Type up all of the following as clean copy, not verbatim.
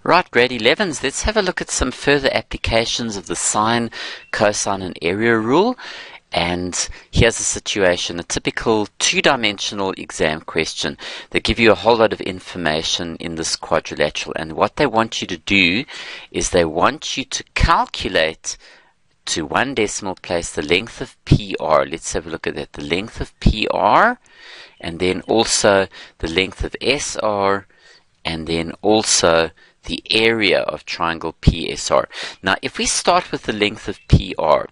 Right, grade 11s, let's have a look at some further applications of the sine, cosine and area rule. And here's a situation, a typical two-dimensional exam question. They give you a whole lot of information in this quadrilateral, and what they want you to do is they want you to calculate to one decimal place the length of PR. Let's have a look at that. The length of PR, and then also the length of SR, and then also the area of triangle PSR. Now, if we start with the length of PR,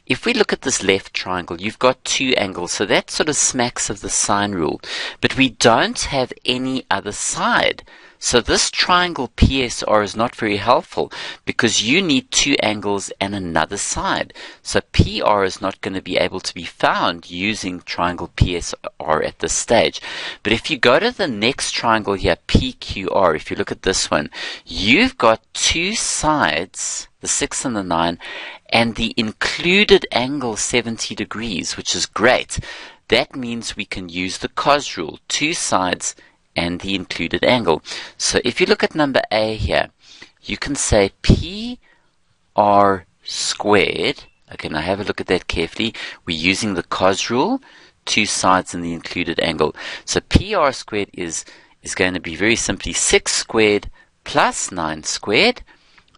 if we look at this left triangle, you've got two angles, so that sort of smacks of the sine rule. But we don't have any other side. So this triangle PSR is not very helpful because you need two angles and another side. So PR is not going to be able to be found using triangle PSR at this stage. But if you go to the next triangle here, PQR, if you look at this one, you've got two sides, the 6 and the 9, and the included angle 70 degrees, which is great. That means we can use the cos rule, two sides and the included angle. So if you look at number A here, you can say PR squared. Okay, now have a look at that carefully. We're using the cos rule, two sides and the included angle. So PR squared is going to be very simply 6 squared plus 9 squared.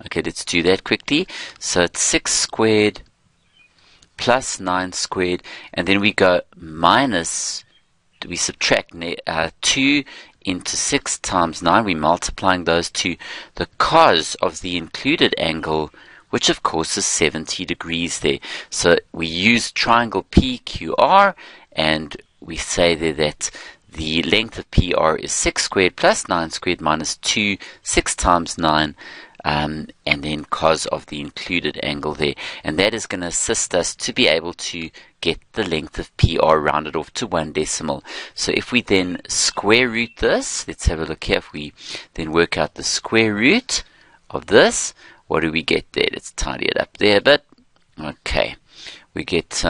Okay, let's do that quickly. So it's 6 squared plus 9 squared, and then we go minus, we subtract 2 into 6 times 9. We're multiplying those two. The cos of the included angle, which of course is 70 degrees there. So we use triangle PQR, and we say there that the length of PR is 6 squared plus 9 squared minus 2, 6 times 9, and then cos of the included angle there. And that is going to assist us to be able to get the length of PR rounded off to one decimal. So if we then square root this, let's have a look here. If we then work out the square root of this, what do we get there? Let's tidy it up there a bit. Okay, we get,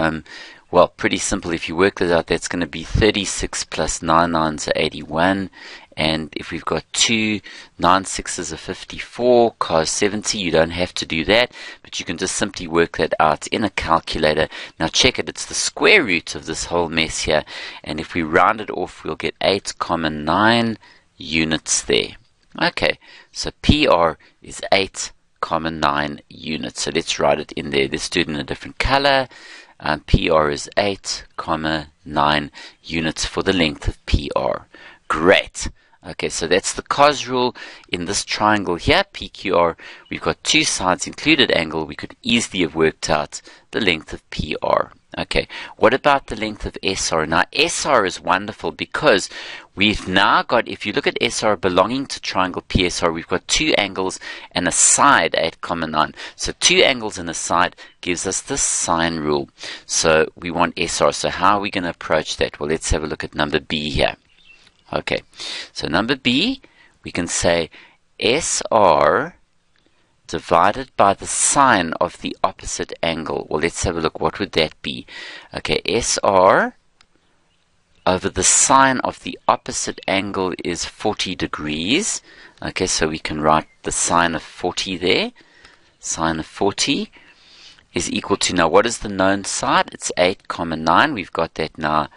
well, pretty simple. If you work this out, that's going to be 36 plus 9 nines are 81. And if we've got 2 9 sixes are 54, cos 70, you don't have to do that, but you can just simply work that out in a calculator. Now check it, it's the square root of this whole mess here, and if we round it off, we'll get 8,9 units there. Okay, so PR is 8,9 units. So let's write it in there. Let's do it in a different color. PR is 8,9 units for the length of PR. Great. Okay, so that's the cos rule in this triangle here, PQR. We've got two sides included angle. We could easily have worked out the length of PR. Okay, what about the length of SR? Now, SR is wonderful because we've now got, if you look at SR belonging to triangle PSR, we've got two angles and a side, 8,9. So two angles and a side gives us the sine rule. So we want SR. So how are we going to approach that? Well, let's have a look at number B here. Okay, so number B, we can say SR divided by the sine of the opposite angle. Well, let's have a look. What would that be? Okay, SR over the sine of the opposite angle is 40 degrees. Okay, so we can write the sine of 40 there. Sine of 40 is equal to, now what is the known side? It's 8,9. We've got that now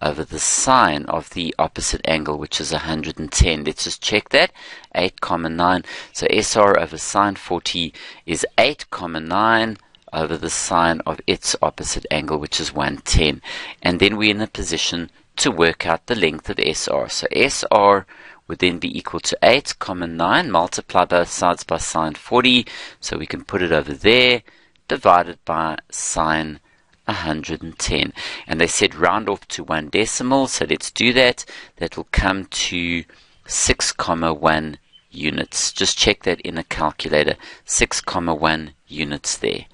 over the sine of the opposite angle, which is 110. Let's just check that. 8,9. So SR over sine 40 is 8,9 over the sine of its opposite angle, which is 110. And then we're in a position to work out the length of SR. So SR would then be equal to 8,9, multiply both sides by sine 40. So we can put it over there, divided by sine 110, and they said round off to one decimal, so let's do that. That will come to 6,1 units. Just check that in a calculator. 6,1 units there.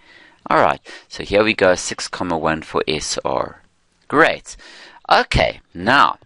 Alright, so here we go, 6,1 for SR. Great. Okay, now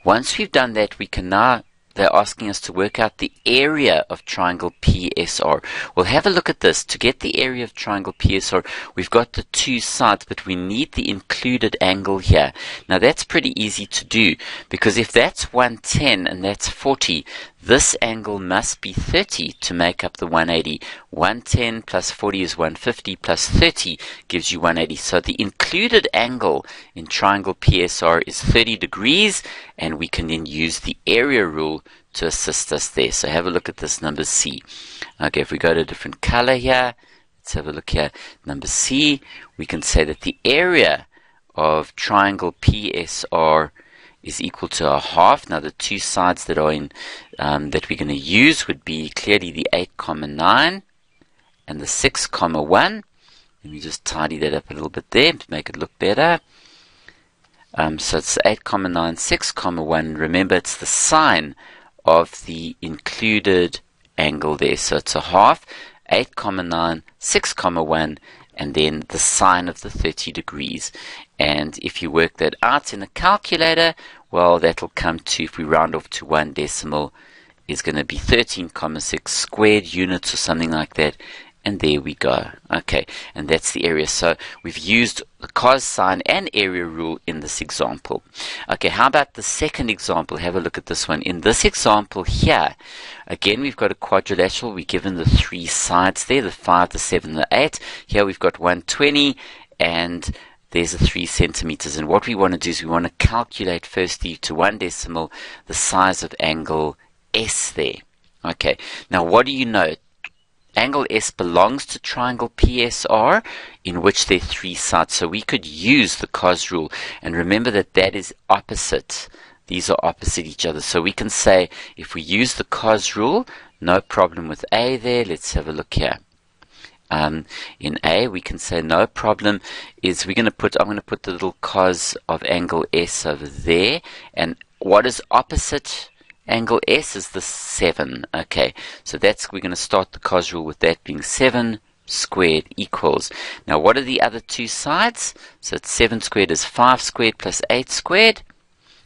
once we've done that, we can now, they're asking us to work out the area of triangle PSR. We'll have a look at this. To get the area of triangle PSR, we've got the two sides, but we need the included angle here. Now that's pretty easy to do, because if that's 110 and that's 40, this angle must be 30 to make up the 180. 110 plus 40 is 150 plus 30 gives you 180. So the included angle in triangle PSR is 30 degrees, and we can then use the area rule to assist us there. So have a look at this number C. Okay, if we go to a different color here, let's have a look here. Number C, we can say that the area of triangle PSR is equal to a half. Now the two sides that are in that we're going to use would be clearly the 8,9 and the 6,1. Let me just tidy that up a little bit there to make it look better. So it's 8,9, 6,1. Remember, it's the sine of the included angle there. So it's a half, 8,9, 6,1, and then the sine of the 30 degrees. And if you work that out in a calculator, well, that'll come to, if we round off to 1 decimal, is going to be 13,6 squared units or something like that. And there we go. Okay, and that's the area. So we've used the cos, sine, and area rule in this example. Okay, how about the second example? Have a look at this one. In this example here, again, we've got a quadrilateral. We're given the three sides there, the 5, the 7, the 8. Here we've got 120, and there's a 3 centimeters. And what we want to do is we want to calculate firstly to 1 decimal the size of angle S there. Okay, now what do you know? Angle S belongs to triangle PSR, in which there are 3 sides. So we could use the cos rule. And remember that that is opposite. These are opposite each other. So we can say, if we use the cos rule, no problem with A there. Let's have a look here. In A, we can say no problem is I'm going to put the little cos of angle S over there. And what is opposite angle S is the 7. Okay, so we're going to start the cos rule with that being 7 squared equals. Now what are the other two sides? So it's 7 squared is 5 squared plus 8 squared.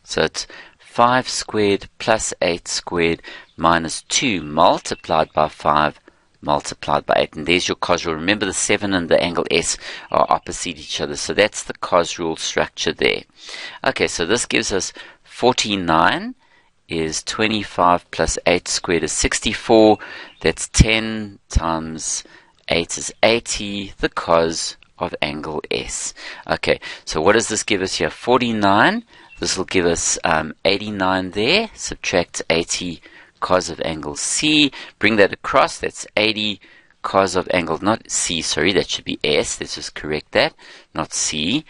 So it's 5 squared plus 8 squared minus 2 multiplied by 5 multiplied by 8. And there's your cos rule. Remember, the 7 and the angle S are opposite each other. So that's the cos rule structure there. Okay, so this gives us 49 is 25 plus 8 squared is 64. That's 10 times 8 is 80, the cos of angle S. Okay, so what does this give us here? 49. This will give us 89 there. Subtract 80 cos of angle C. Bring that across. That's 80 cos of angle, not C, sorry, that should be S. Let's just correct that. Not C,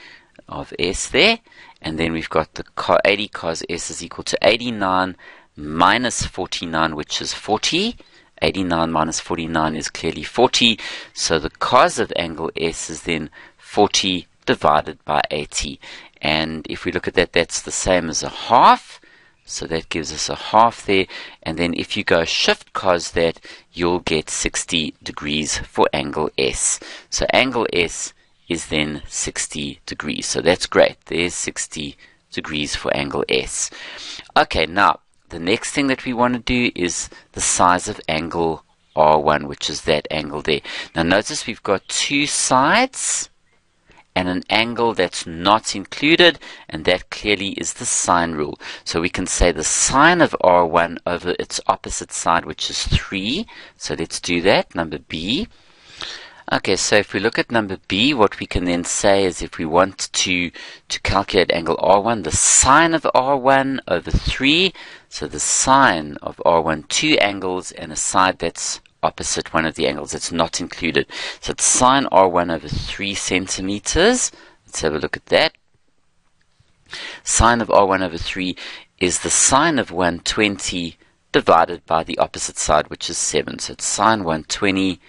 of S there. And then we've got the 80 cos S is equal to 89 minus 49, which is 40. 89 minus 49 is clearly 40. So the cos of angle S is then 40 divided by 80. And if we look at that, that's the same as a half. So that gives us a half there. And then if you go shift cos that, you'll get 60 degrees for angle S. So angle S is then 60 degrees. So that's great. There's 60 degrees for angle S. Okay, now the next thing that we want to do is the size of angle R1, which is that angle there. Now notice we've got two sides and an angle that's not included, and that clearly is the sine rule. So we can say the sine of R1 over its opposite side, which is 3. So let's do that, number B. Okay, so if we look at number B, what we can then say is if we want to calculate angle R1, the sine of R1 over 3, so the sine of R1, two angles and a side that's opposite one of the angles that's not included. So it's sine R1 over 3 centimeters. Let's have a look at that. Sine of R1 over 3 is the sine of 120 divided by the opposite side, which is 7. So it's sine 120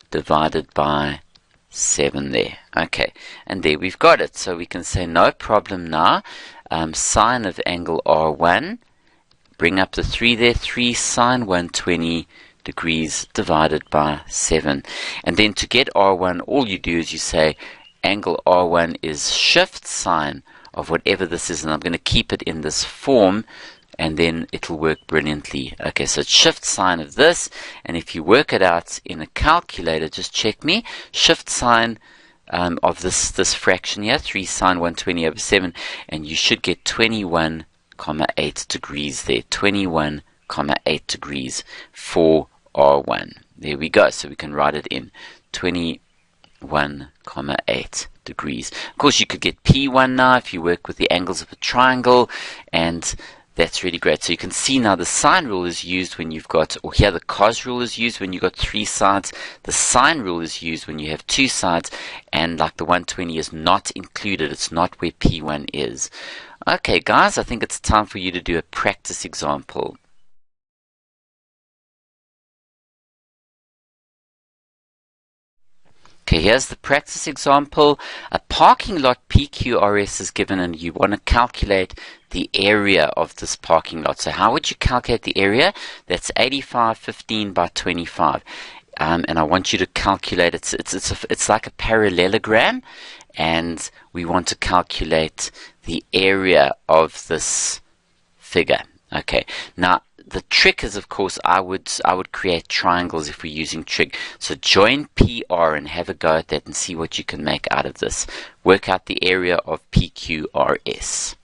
divided by 7 there. Okay, and there we've got it. So we can say no problem now. Sine of angle R1, bring up the 3 there, 3 sine 120 degrees divided by 7. And then to get R1, all you do is you say angle R1 is shift sine of whatever this is, and I'm going to keep it in this form, and then it'll work brilliantly. Okay, so it's shift sine of this, and if you work it out in a calculator, just check me, shift sine of this fraction here, 3 sine 120 over 7, and you should get 21,8 degrees there, 21,8 8 degrees for R1. There we go. So we can write it in 21,8 degrees. Of course, you could get P1 now if you work with the angles of a triangle, and that's really great. So you can see now the sine rule is used when you've got, or here the cos rule is used when you've got 3 sides. The sine rule is used when you have 2 sides, and like the 120 is not included. It's not where P1 is. Okay, guys, I think it's time for you to do a practice example. Okay, here's the practice example. A parking lot PQRS is given and you want to calculate the area of this parking lot. So how would you calculate the area? That's 8515 by 25. And I want you to calculate, it's like a parallelogram, and we want to calculate the area of this figure. Okay, now the trick is, of course, I would create triangles if we're using trig. So join PR and have a go at that and see what you can make out of this. Work out the area of PQRS.